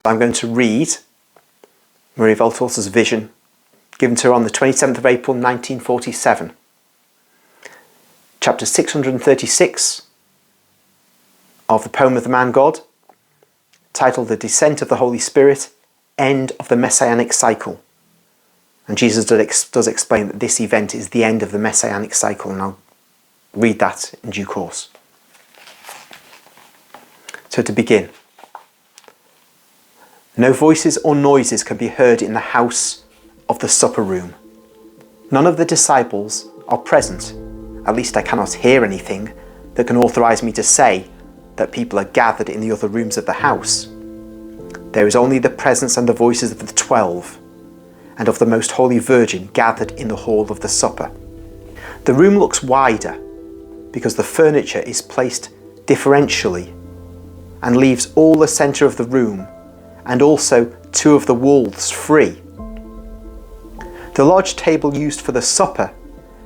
I'm going to read Marie Voltor's vision given to her on the 27th of April 1947. Chapter 636 of the poem of the Man God, titled The Descent of the Holy Spirit, End of the Messianic Cycle. And Jesus does explain that this event is the end of the Messianic cycle, and I'll read that in due course. So to begin, no voices or noises can be heard in the house of the supper room. None of the disciples are present. At least I cannot hear anything that can authorize me to say that people are gathered in the other rooms of the house. There is only the presence and the voices of the 12 and of the Most Holy Virgin gathered in the hall of the supper. The room looks wider because the furniture is placed differentially and leaves all the centre of the room and also two of the walls free. The large table used for the supper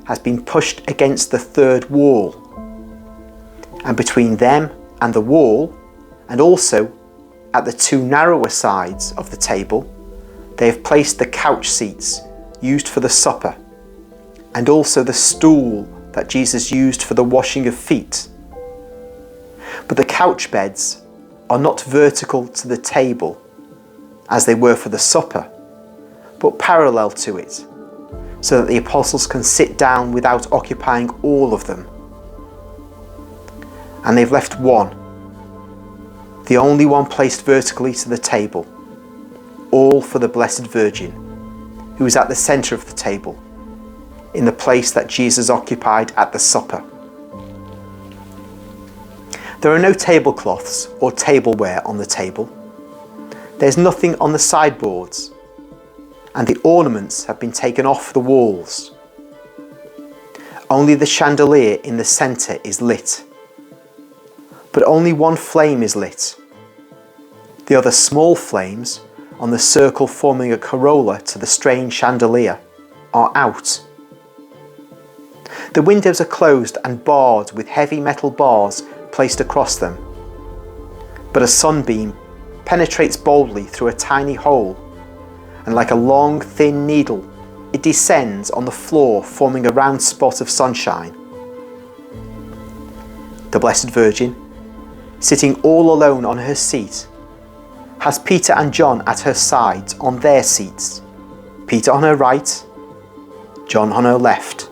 has been pushed against the third wall, and between them and the wall, and also at the two narrower sides of the table, they have placed the couch seats used for the supper, and also the stool that Jesus used for the washing of feet. But the couch beds are not vertical to the table, as they were for the supper, but parallel to it, so that the apostles can sit down without occupying all of them. And they've left one, the only one placed vertically to the table, all for the Blessed Virgin, who is at the centre of the table, in the place that Jesus occupied at the supper. There are no tablecloths or tableware on the table. There's nothing on the sideboards, and the ornaments have been taken off the walls. Only the chandelier in the centre is lit, but only one flame is lit. The other small flames on the circle forming a corolla to the strange chandelier are out. The windows are closed and barred with heavy metal bars placed across them, but a sunbeam penetrates boldly through a tiny hole, and like a long thin needle it descends on the floor, forming a round spot of sunshine. The Blessed Virgin, sitting all alone on her seat, has Peter and John at her sides on their seats, Peter on her right, John on her left.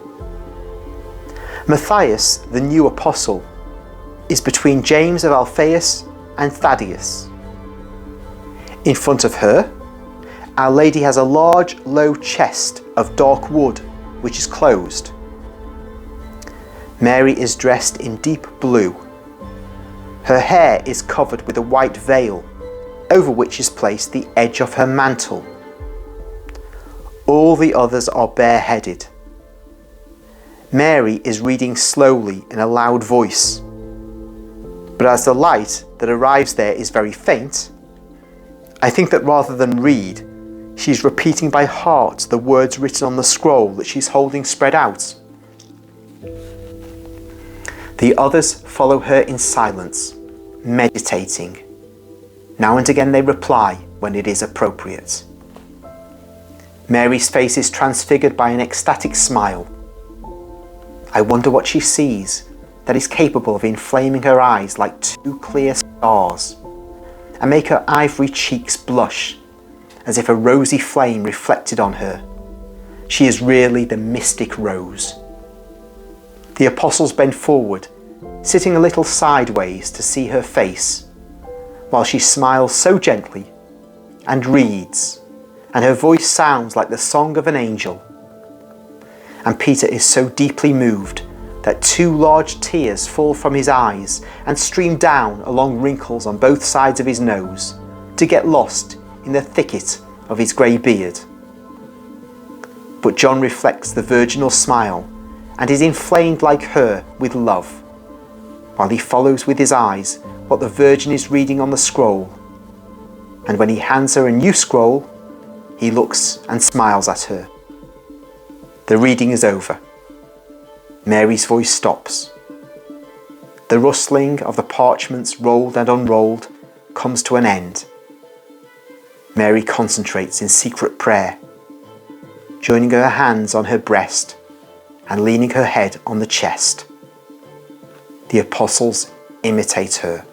Matthias, the new apostle, is between James of Alphaeus and Thaddeus. In front of her, Our Lady has a large, low chest of dark wood, which is closed. Mary is dressed in deep blue. Her hair is covered with a white veil, over which is placed the edge of her mantle. All the others are bareheaded. Mary is reading slowly in a loud voice, but as the light that arrives there is very faint, I think that rather than read, she's repeating by heart the words written on the scroll that she's holding spread out. The others follow her in silence, meditating. Now and again they reply when it is appropriate. Mary's face is transfigured by an ecstatic smile. I wonder what she sees that is capable of inflaming her eyes like two clear stars, and make her ivory cheeks blush as if a rosy flame reflected on her. She is really the mystic rose. The apostles bend forward, sitting a little sideways to see her face, while she smiles so gently and reads, and her voice sounds like the song of an angel. And Peter is so deeply moved that two large tears fall from his eyes and stream down along wrinkles on both sides of his nose to get lost in the thicket of his grey beard. But John reflects the virginal smile and is inflamed like her with love, while he follows with his eyes what the Virgin is reading on the scroll, and when he hands her a new scroll, he looks and smiles at her. The reading is over. Mary's voice stops. The rustling of the parchments rolled and unrolled comes to an end, Mary concentrates in secret prayer, joining her hands on her breast and leaning her head on the chest. The apostles imitate her.